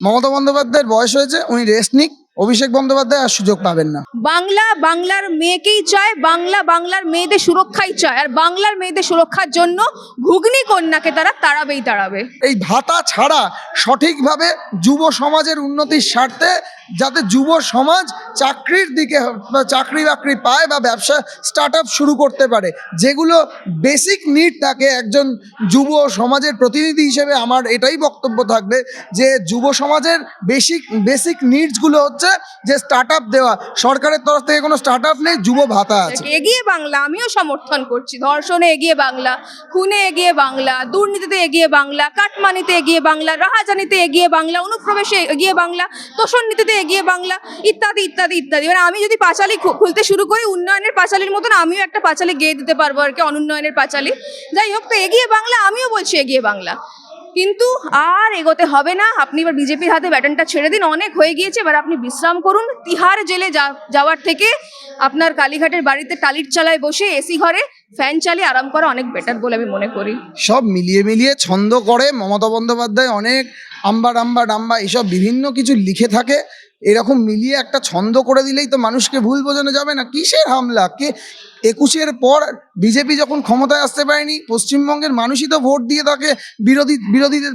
মমতা বন্দ্যোপাধ্যায়ের বয়স হয়েছে, উনি রেস্ট নিক। অভিষেক বন্দ্যোপাধ্যায় আর সুযোগ পাবেন না। বাংলা বাংলার মেয়েকেই চায়, বাংলা বাংলার মেয়েদের সুরক্ষাই চায়, আর বাংলার মেয়েদের সুরক্ষার জন্য ঘুগনি কন্যাকে তারা তাড়াবেই তাড়াবে। এই ভাতা ছাড়া সঠিকভাবে যুব সমাজের উন্নতির স্বার্থে যাতে যুব সমাজ চাকরির দিকে চাকরি বাকরি পায় বা ব্যবসা স্টার্ট আপ শুরু করতে পারে, যেগুলো বেসিক নিড থাকে একজন যুব সমাজের প্রতিনিধি হিসেবে আমার এটাই বক্তব্য থাকবে যে যুব সমাজের বেসিক নিডসগুলো হচ্ছে যে স্টার্ট আপ দেওয়া। সরকারের তরফ থেকে কোনো স্টার্ট আপ নেই, যুব ভাতা আছে। এগিয়ে বাংলা আমিও সমর্থন করছি। ধর্ষণে এগিয়ে বাংলা, খুনে এগিয়ে বাংলা, দুর্নীতিতে এগিয়ে বাংলা, কাটমানিতে এগিয়ে বাংলা, রাহাজানিতে এগিয়ে বাংলা, অনুপ্রবেশে এগিয়ে বাংলা, তোষণ নীতিতে এগিয়ে বাংলা, ইত্যাদি ইত্যাদি ইত্যাদি। মানে আমি যদি পাঁচালী খুলতে শুরু করি, উন্নয়নের পাঁচালীর মতন আমিও একটা পাঁচালী গেয়ে দিতে পারবো আর কি, অনুন্নয়নের পাঁচালী। যাই হোক, তো এগিয়ে বাংলা আমিও বলছি এগিয়ে বাংলা, কিন্তু আর এগোতে হবে না। আপনি এবার বিজেপির হাতে ব্যাটনটা ছেড়ে দিন, অনেক হয়ে গিয়েছে, এবার আপনি বিশ্রাম করুন। তিহার জেলে যাওয়ার থেকে আপনার কালীঘাটের বাড়িতে টালির চালায় বসে এসি ঘরে ফ্যান চালিয়ে আরাম করা অনেক বেটার বলে আমি মনে করি। সব মিলিয়ে ছন্দ করে মমতা বন্দ্যোপাধ্যায় অনেক আম্বা ডাম্বা ডাম্বা এসব বিভিন্ন কিছু লিখে থাকে। এরকম মিলিয়ে একটা ছন্দ করে দিলেই তো মানুষকে ভুল বোঝানো যাবে না। কিসের হামলা? 21-এর পর বিজেপি যখন ক্ষমতায় আসতে পারেনি, পশ্চিমবঙ্গের মানুষই তো ভোট দিয়ে তাকে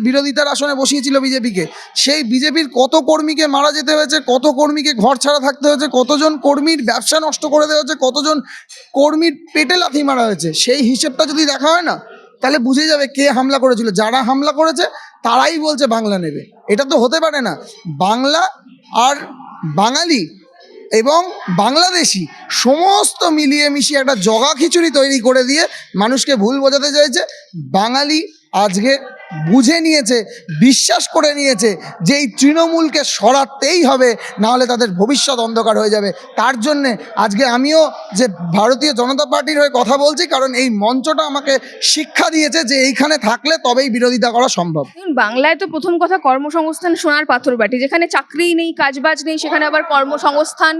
বিরোধিতার আসনে বসিয়েছিল বিজেপিকে। সেই বিজেপির কত কর্মীকে মারা যেতে হয়েছে, কত কর্মীকে ঘর ছাড়া থাকতে হয়েছে, কতজন কর্মীর ব্যবসা নষ্ট করে দেওয়া হয়েছে, কতজন কর্মীর পেটে লাথি মারা হয়েছে, সেই হিসেবটা যদি দেখা হয় না, তাহলে বুঝে যাবে কে হামলা করেছিল। যারা হামলা করেছে তারাই বলছে বাংলা নেবে। এটা তো হতে পারে না। বাংলা আর বাঙালি এবং বাংলাদেশি সমস্ত মিলিয়ে মিশিয়ে একটা জগা খিচুড়ি তৈরি করে দিয়ে মানুষকে ভুল বোঝাতে চাইছে। বাঙালি আজকে বুঝে নিয়েছে, বিশ্বাস করে নিয়েছে যে এই তৃণমূলকে সরাতেই হবে, নাহলে তাদের ভবিষ্যৎ অন্ধকার হয়ে যাবে। তার জন্যে আজকে আমিও যে ভারতীয় জনতা পার্টির হয়ে কথা বলছি, কারণ এই মঞ্চটা আমাকে শিক্ষা দিয়েছে যে এইখানে থাকলে তবেই বিরোধিতা করা সম্ভব। বাংলায় তো প্রথম কথা কর্মসংস্থান সোনার পাথর বাটি। যেখানে চাকরি নেই, কাজবাজ নেই, সেখানে আবার কর্মসংস্থান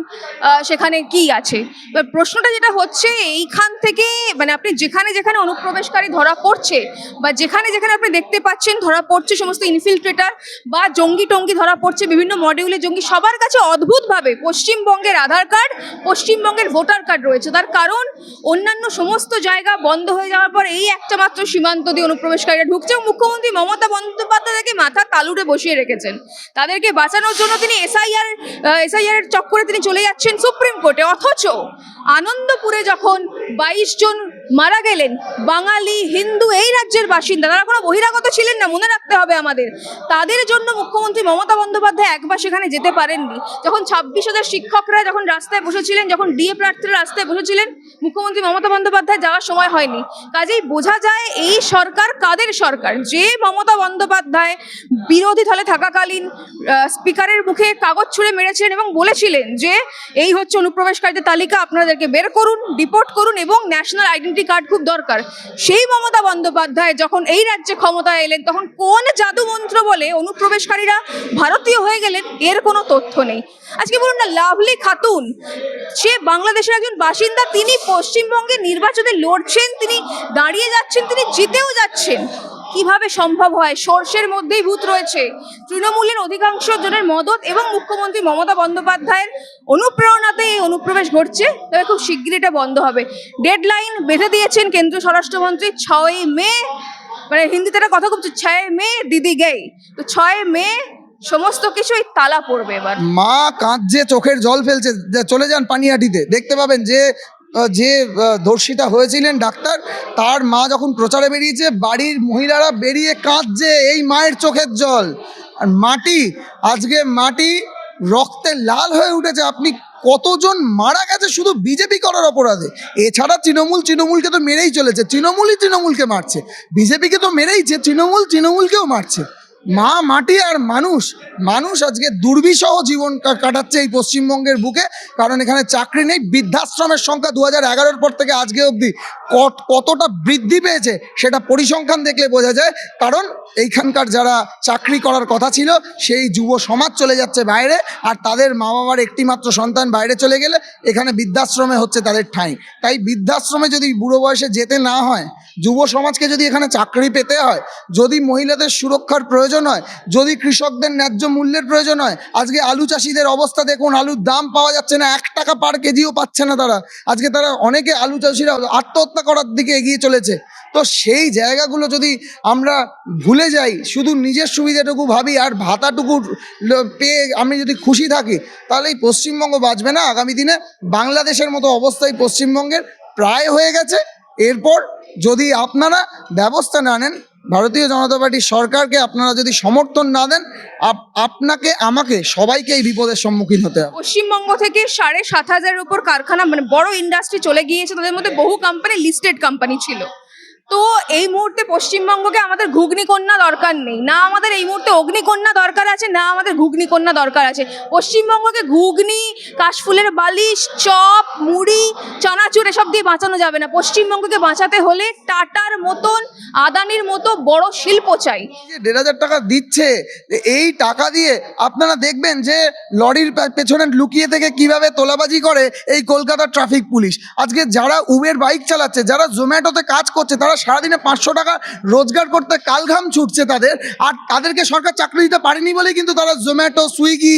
সেখানে কি আছে? এবার প্রশ্নটা যেটা হচ্ছে এইখান থেকে, মানে আপনি যেখানে যেখানে অনুপ্রবেশকারী ধরা পড়ছে বা যেখানে যেখানে আপনি দেখতে পাচ্ছেন ধরা পড়ছে সমস্ত ইনফিল্ট্রেটার বা জঙ্গি টঙ্গি ধরা পড়ছে, বিভিন্ন মডিউলে জঙ্গি, সবার কাছে অদ্ভুতভাবে পশ্চিমবঙ্গের আধার কার্ড, পশ্চিমবঙ্গের ভোটার কার্ড রয়েছে। তার কারণ অন্যান্য সমস্ত জায়গা বন্ধ হয়ে যাওয়ার পর এই একটা মাত্র সীমান্ত দিয়ে অনুপ্রবেশকারীরা ঢুকছে। মুখ্যমন্ত্রী মমতা বন্দ্যোপাধ্যায়কে মাথা তালুরে বসিয়ে রেখেছেন। তাদেরকে বাঁচানোর জন্য তিনি এসআইআর এর চক্করে তিনি চলে যাচ্ছেন সুপ্রিম কোর্টে। অথচ আনন্দপুরে যখন 22 জন মারা গেলেন বাঙালি, হিন্দু, এই রাজ্যের বাসিন্দা, তারা কোনো বহিরাগত ছিলেন না, মনে রাখতে হবে আমাদের। তাদের জন্য মুখ্যমন্ত্রী মমতা বন্দ্যোপাধ্যায় একবার সেখানে যেতে পারেননি। যখন 26,000 শিক্ষকরা যখন রাস্তায় বসেছিলেন, যখন ডিএ প্রার্থীরা রাস্তায় বসেছিলেন, মুখ্যমন্ত্রী মমতা বন্দ্যোপাধ্যায় যাওয়ার সময় হয়নি। কাজেই বোঝা যায় এই সরকার কাদের সরকার। যে মমতা বন্দ্যোপাধ্যায় বিরোধী দলে থাকাকালীন স্পিকারের মুখে কাগজ ছুঁড়ে মেরেছিলেন এবং বলেছিলেন যে এই হচ্ছে অনুপ্রবেশকারীদের তালিকা, আপনাদেরকে বের করুন, ডিপোর্ট করুন এবং ন্যাশনাল আইডেন্টি কার্ড খুব দরকার। সেই মমতা বন্দ্যোপাধ্যায় যখন এই রাজ্যে ক্ষমতায় এলেন, তখন কোন জাদু মন্ত্র বলে অনুপ্রবেশকারীরা ভারতীয় হয়ে গেলেন এর কোনো তথ্য নেই। আজকে বলুন না, লাভলি খাতুন, সে বাংলাদেশের একজন বাসিন্দা, তিনি পশ্চিমবঙ্গে নির্বাচনে লড়ছেন, তিনি দাঁড়িয়ে যাচ্ছেন, তিনি জিতেও যাচ্ছেন। কিভাবে সম্ভব হয়? সর্ষের মধ্যেই ভূত রয়েছে। তৃণমূলের অধিকাংশ জনের মদত এবং মুখ্যমন্ত্রী মমতা বন্দ্যোপাধ্যায়ের অনুপ্রেরণাতে এই অনুপ্রবেশ ঘটছে। তবে খুব শিগগিরই এটা বন্ধ হবে। ডেডলাইন বেঁধে দিয়েছেন কেন্দ্রীয় স্বরাষ্ট্রমন্ত্রী 6 মে, মানে হিন্দিতে একটা কথা খুব, 6 মে দিদি গেই, তো 6 মে সমস্ত কিছুই তালা পড়বে। এবার মা কাঁদছে, চোখের জল ফেলছে। চলে যান পানিহাটিতে, দেখতে পাবেন যে ধর্ষিতা হয়েছিলেন ডাক্তার, তার মা যখন প্রচারে বেরিয়েছে, বাড়ির মহিলারা বেরিয়ে কাঁদছে এই মায়ের চোখের জল। আর মাটি, আজকে মাটি রক্তে লাল হয়ে উঠেছে। আপনি কতজন মারা গেছে শুধু বিজেপি করার অপরাধে। এছাড়া তৃণমূলকে তো মেরেই চলেছে, তৃণমূলই তৃণমূলকে মারছে, বিজেপিকে তো মেরেইছে, তৃণমূলকেও মারছে। মা, মাটি আর মানুষ আজকে দুর্বিষহ জীবন কাটাচ্ছে এই পশ্চিমবঙ্গের বুকে। কারণ এখানে চাকরি নেই। বৃদ্ধাশ্রমের সংখ্যা 2011-এর পর থেকে আজকে অবধি কতটা বৃদ্ধি পেয়েছে সেটা পরিসংখ্যান দেখলে বোঝা যায়। কারণ এইখানকার যারা চাকরি করার কথা ছিল সেই যুব সমাজ চলে যাচ্ছে বাইরে, আর তাদের মা বাবার একটি মাত্র সন্তান বাইরে চলে গেলে এখানে বৃদ্ধাশ্রমে হচ্ছে তাদের ঠাঁই। তাই বৃদ্ধাশ্রমে যদি বুড়ো বয়সে যেতে না হয়, যুব সমাজকে যদি এখানে চাকরি পেতে হয়, যদি মহিলাদের সুরক্ষার প্রয়োজন প্রয়োজন হয়, যদি কৃষকদের ন্যায্য মূল্যের প্রয়োজন হয়, আজকে আলু চাষিদের অবস্থা দেখুন, আলুর দাম পাওয়া যাচ্ছে না, 1 টাকা পার কেজিও পাচ্ছে না তারা। আজকে তারা অনেকে আলু চাষিরা আত্মহত্যা করার দিকে এগিয়ে চলেছে। তো সেই জায়গাগুলো যদি আমরা ভুলে যাই, শুধু নিজের সুবিধাটুকু ভাবি আর ভাতাটুকু পেয়ে আমি যদি খুশি থাকি, তাহলে এই পশ্চিমবঙ্গ বাঁচবে না আগামী দিনে। বাংলাদেশের মতো অবস্থায় পশ্চিমবঙ্গের প্রায় হয়ে গেছে। এরপর যদি আপনারা ব্যবস্থা না নেন, ভারতীয় জনতা পার্টির সরকারকে আপনারা যদি সমর্থন না দেন, আপনাকে আমাকে সবাইকে এই বিপদের সম্মুখীন হতে হবে। পশ্চিমবঙ্গ থেকে 7,500-এর উপর কারখানা মানে বড় ইন্ডাস্ট্রি চলে গিয়েছে, তাদের মধ্যে বহু কোম্পানি লিস্টেড কোম্পানি ছিল। তো এই মুহূর্তে পশ্চিমবঙ্গকে আমাদের ঘুগনি কন্যা দরকার নেই, না আমাদের এই মুহূর্তে অগ্নিকন্যা দরকার আছে, না আমাদের ঘুগনি কন্যা দরকার আছে। পশ্চিমবঙ্গকে ঘুগনি, কাশফুলের বালিশ, চপ, মুড়ি, চানাচুর এসব দিয়ে বাঁচানো যাবে না। পশ্চিমবঙ্গকে বাঁচাতে হলে টাটার মতন, আদানির মতো বড় শিল্প চাই। যে 1,500 টাকা দিচ্ছে, এই টাকা দিয়ে আপনারা দেখবেন যে লরির পেছনে লুকিয়ে থেকে কিভাবে তোলাবাজি করে এই কলকাতার ট্রাফিক পুলিশ। আজকে যারা উবের বাইক চালাচ্ছে, যারা জোম্যাটোতে কাজ করছে, তারা সারাদিনে 500 টাকা রোজগার করতে কালঘাম ছুটছে তাদের, আর তাদেরকে সরকার চাকরি দিতে পারেনি বলেই কিন্তু তারা জোম্যাটো, সুইগি,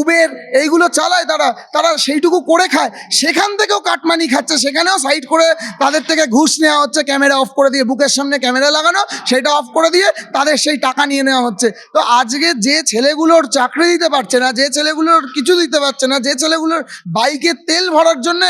উবের এইগুলো চালায়। তারা সেইটুকু করে খায়, সেখান থেকেও কাটমানি খাচ্ছে, সেখানেও সাইড করে তাদের থেকে ঘুষ নেওয়া হচ্ছে, ক্যামেরা অফ করে দিয়ে, বুকের সামনে ক্যামেরা লাগানো, সেটা অফ করে দিয়ে তাদের সেই টাকা নিয়ে নেওয়া হচ্ছে। তো আজকে যে ছেলেগুলোর চাকরি দিতে পারছে না, যে ছেলেগুলোর কিছু দিতে পারছে না, যে ছেলেগুলোর বাইকে তেল ভরার জন্য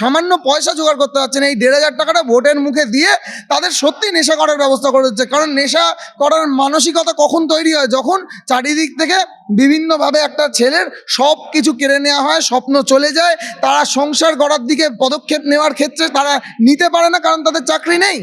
সামান্য পয়সা জোগাড় করতে পারছে না, এই 1,500 টাকাটা ভোটের মুখে দিয়ে তাদের সত্যি নেশা করার ব্যবস্থা করে দিচ্ছে। কারণ নেশা করার মানসিকতা কখন তৈরি হয়? যখন চারিদিক থেকে বিভিন্নভাবে একটা ছেলের সব কিছু কেড়ে নেওয়া হয়, স্বপ্ন চলে যায়, তারা সংসার গড়ার দিকে পদক্ষেপ নেওয়ার ক্ষেত্রে তারা নিতে পারে না, কারণ তাদের চাকরি নেই।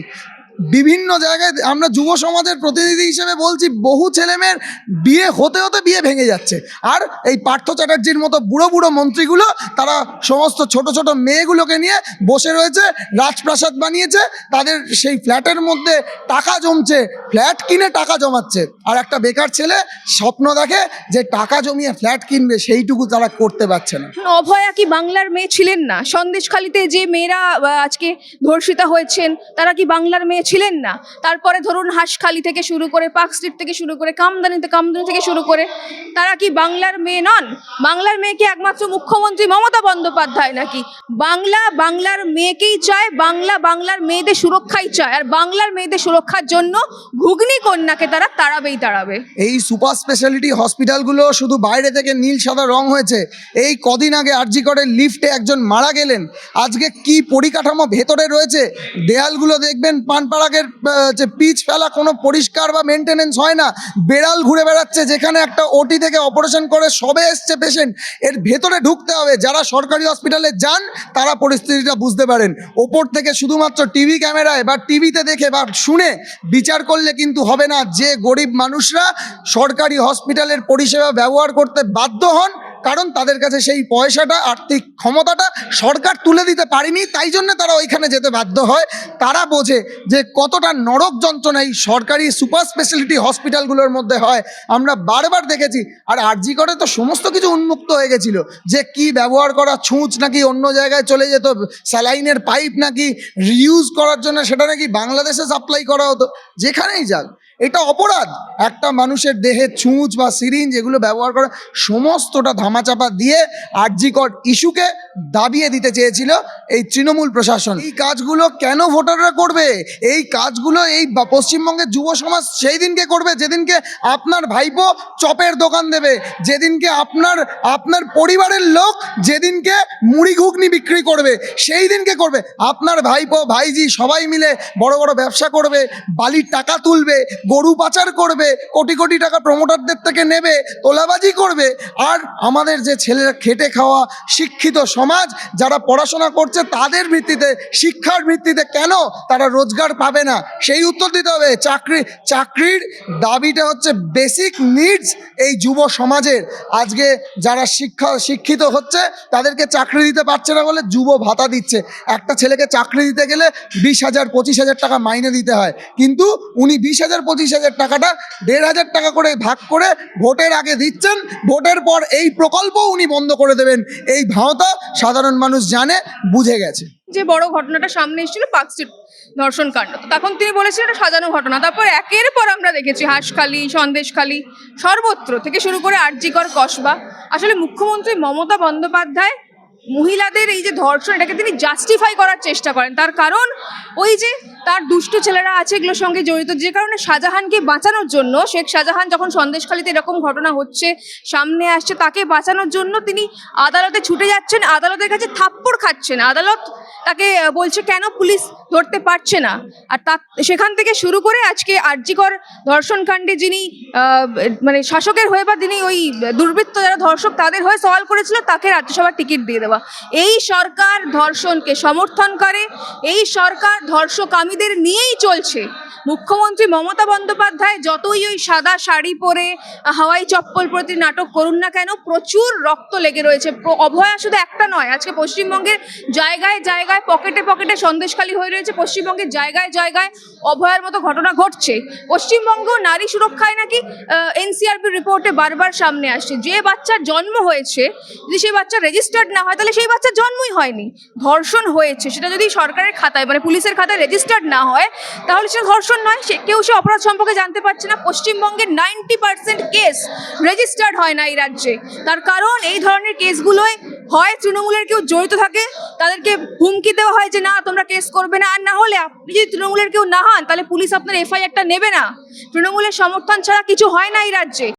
বিভিন্ন জায়গায় আমরা যুব সমাজের প্রতিনিধি হিসেবে বলছি, বহু ছেলেমেয়ের বিয়ে হতে হতে বিয়ে ভেঙে যাচ্ছে। আর এই পার্থ চ্যাটার্জির মতো বুড়ো বুড়ো মন্ত্রীগুলো, তারা সমস্ত ছোট ছোট মেয়েগুলোকে নিয়ে বসে রয়েছে, রাজপ্রাসাদ বানিয়েছে, তাদের সেই ফ্ল্যাটের মধ্যে টাকা জমছে, ফ্ল্যাট কিনে টাকা জমাচ্ছে। আর একটা বেকার ছেলে স্বপ্ন দেখে যে টাকা জমিয়ে ফ্ল্যাট কিনবে, সেইটুকু তারা করতে পারছে না। অভয়া কি বাংলার মেয়ে ছিলেন না? সন্দেশখালিতে যে মেয়েরা আজকে ধর্ষিতা হয়েছেন, তারা কি বাংলার মেয়ে ছিলেন না? তারপরে ধরুন হাঁসখালি থেকে শুরু করে, পার্ক স্ট্রিট থেকে শুরু করে, কামদানি থেকে শুরু করে, তারা কি বাংলার মেয়ে নন? বাংলার মেয়ে কি একমাত্র মুখ্যমন্ত্রী মমতা বন্দ্যোপাধ্যায় নাকি? বাংলার মেয়েকেই চায়, বাংলার মেয়েদের সুরক্ষাই চায়, আর বাংলার মেয়েদের সুরক্ষার জন্য ঘুগনি কন্যাকে তারা তাড়াবে। এই সুপার স্পেশালিটি হসপিটালগুলো শুধু বাইরে থেকে নীল সাদা রং হয়েছে। এই কদিন আগে আরজি করের লিফটে একজন মারা গেলেন। আজকে কি পরিকাঠামো ভেতরে রয়েছে, দেয়ালগুলো দেখবেন পানপাড়াগের যে পিচ ফেলা, কোনো পরিষ্কার বা মেনটেনেন্স হয় না, বেড়াল ঘুরে বেড়াচ্ছে। যেখানে একটা ওটি থেকে অপারেশন করে সবে এসছে পেশেন্ট, এর ভেতরে ঢুকতে হবে। যারা সরকারি হসপিটালে যান তারা পরিস্থিতিটা বুঝতে পারেন। ওপর থেকে শুধুমাত্র টিভি ক্যামেরায় বা টিভিতে দেখে বা শুনে বিচার করলে কিন্তু হবে না। যে গরিব মানুষরা সরকারি হসপিটালের পরিষেবা ব্যবহার করতে বাধ্য হন, কারণ তাদের কাছে সেই পয়সাটা, আর্থিক ক্ষমতাটা সরকার তুলে দিতে পারেনি, তাই জন্য তারা ওইখানে যেতে বাধ্য হয়। তারা বোঝে যে কতটা নরক যন্ত্রণা এই সরকারি সুপার স্পেশালিটি হসপিটালগুলোর মধ্যে হয়। আমরা বারবার দেখেছি। আর আরজি করে তো সমস্ত কিছু উন্মুক্ত হয়ে গেছিল, যে কি ব্যবহার করা ছুঁচ নাকি অন্য জায়গায় চলে যেত, স্যালাইনের পাইপ নাকি রিইউজ করার জন্য সেটা নাকি বাংলাদেশে সাপ্লাই করা হতো। যেখানেই যাক এটা অপরাধ। একটা মানুষের দেহে ছুঁচ বা সিরিঞ্জ এগুলো ব্যবহার করা, সমস্তটা ধামাচাপা দিয়ে আরজি কর ইস্যুকে দাবিয়ে দিতে চেয়েছিল এই তৃণমূল প্রশাসন। এই কাজগুলো কেন ভোটাররা করবে? এই কাজগুলো এই পশ্চিমবঙ্গের যুব সমাজ সেই দিনকে করবে যেদিনকে আপনার ভাইপো চপের দোকান দেবে, যেদিনকে আপনার পরিবারের লোক যেদিনকে মুড়ি ঘুগনি বিক্রি করবে, সেই দিনকে করবে। আপনার ভাইপো ভাইজি সবাই মিলে বড় বড় ব্যবসা করবে, বালির টাকা তুলবে, গরু পাচার করবে, কোটি কোটি টাকা প্রমোটারদের থেকে নেবে, তোলাবাজি করবে। আর আমাদের যে ছেলেরা খেটে খাওয়া শিক্ষিত সমাজ যারা পড়াশোনা করছে, তাদের ভিত্তিতে, শিক্ষার ভিত্তিতে কেন তারা রোজগার পাবে না, সেই উত্তর দিতে হবে। চাকরির দাবিটা হচ্ছে বেসিক নিডস এই যুব সমাজের। আজকে যারা শিক্ষিত হচ্ছে তাদেরকে চাকরি দিতে পারছে না বলে যুব ভাতা দিচ্ছে। একটা ছেলেকে চাকরি দিতে গেলে 20,000 25,000 টাকা মাইনে দিতে হয়, কিন্তু উনি 20,000 25,000 টাকাটা 1,500 টাকা করে ভাগ করে ভোটের আগে দিচ্ছেন। ভোটের পর এই প্রকল্প উনি বন্ধ করে দেবেন। এই ভাওতা সাধারণ মানুষ জানে, বুঝে গেছে। যে বড় ঘটনাটা সামনে এসেছিল পার্কস্ট্রিট ধর্ষণ কাণ্ড, তো তখন তিনি বলেছিলেন এটা সাজানো ঘটনা। তারপর একের পর আমরা দেখেছি হাঁসখালি, সন্দেশখালি, সর্বত্র থেকে শুরু করে আরজিকর, কসবা। আসলে মুখ্যমন্ত্রী মমতা বন্দ্যোপাধ্যায় মহিলাদের এই যে ধর্ষণ, এটাকে তিনি জাস্টিফাই করার চেষ্টা করেন। তার কারণ ওই যে তার দুষ্ট ছেলেরা আছে এগুলোর সঙ্গে জড়িত, যে কারণে শাহজাহানকে বাঁচানোর জন্য, শেখ শাহজাহান যখন সন্দেশখালিতে এরকম ঘটনা হচ্ছে সামনে আসছে, তাকে বাঁচানোর জন্য তিনি আদালতে ছুটে যাচ্ছেন, আদালতের কাছে থাপ্পড় খাচ্ছেন। আদালত তাকে বলছে কেন পুলিশ ধরতে পারছে না। আর তা সেখান থেকে শুরু করে আজকে আরজিকর ধর্ষণ কাণ্ডে যিনি মানে শাসকের হয়ে বা যিনি ওই দুর্বৃত্ত যারা ধর্ষক তাদের হয়ে সওয়াল করেছিল, তাকে রাজ্যসভার টিকিট দিয়ে দেওয়া। এই সরকার ধর্ষণকে সমর্থন করে, এই সরকার ধর্ষকামীদের নিয়েই চলছে। মুখ্যমন্ত্রী মমতা বন্দ্যোপাধ্যায় যতই ওই সাদা শাড়ি পরে হাওয়াই চপ্পল প্রতি নাটক করুন না কেন, প্রচুর রক্ত লেগে রয়েছে। অভয়া শুধু একটা নয়, আজকে পশ্চিমবঙ্গের জায়গায় জায়গায় পকেটে পকেটে সন্দেশখালী হয়ে রয়েছে, পশ্চিমবঙ্গের জায়গায় জায়গায় অভয়ার মতো ঘটনা ঘটছে। পশ্চিমবঙ্গ নারী সুরক্ষায় নাকি এনসিআরবি রিপোর্টে বারবার সামনে আসছে, যে বাচ্চার জন্ম হয়েছে যদি সেই বাচ্চা রেজিস্টার্ড না হয় তাহলে সেই বাচ্চার জন্মই হয়নি। ধর্ষণ হয়েছে সেটা যদি সরকারের খাতায় মানে পুলিশের খাতায় রেজিস্টার্ড না হয় তাহলে সেটা ধর্ষণ নয়, সে অপরাধ সম্পর্কে জানতে পারছে না। পশ্চিমবঙ্গের 90% কেস রেজিস্টার্ড হয় না এই রাজ্যে। তার কারণ এই ধরনের কেসগুলোয় হয় তৃণমূলের কেউ জড়িত থাকে, তাদেরকে হুমকি দেওয়া হয় যে না তোমরা কেস করবে না, আর না হলে আপনি যদি তৃণমূলের কেউ না হন তাহলে পুলিশ আপনার এফআইআরটা নেবে না। তৃণমূলের সমর্থন ছাড়া কিছু হয় না এই রাজ্যে।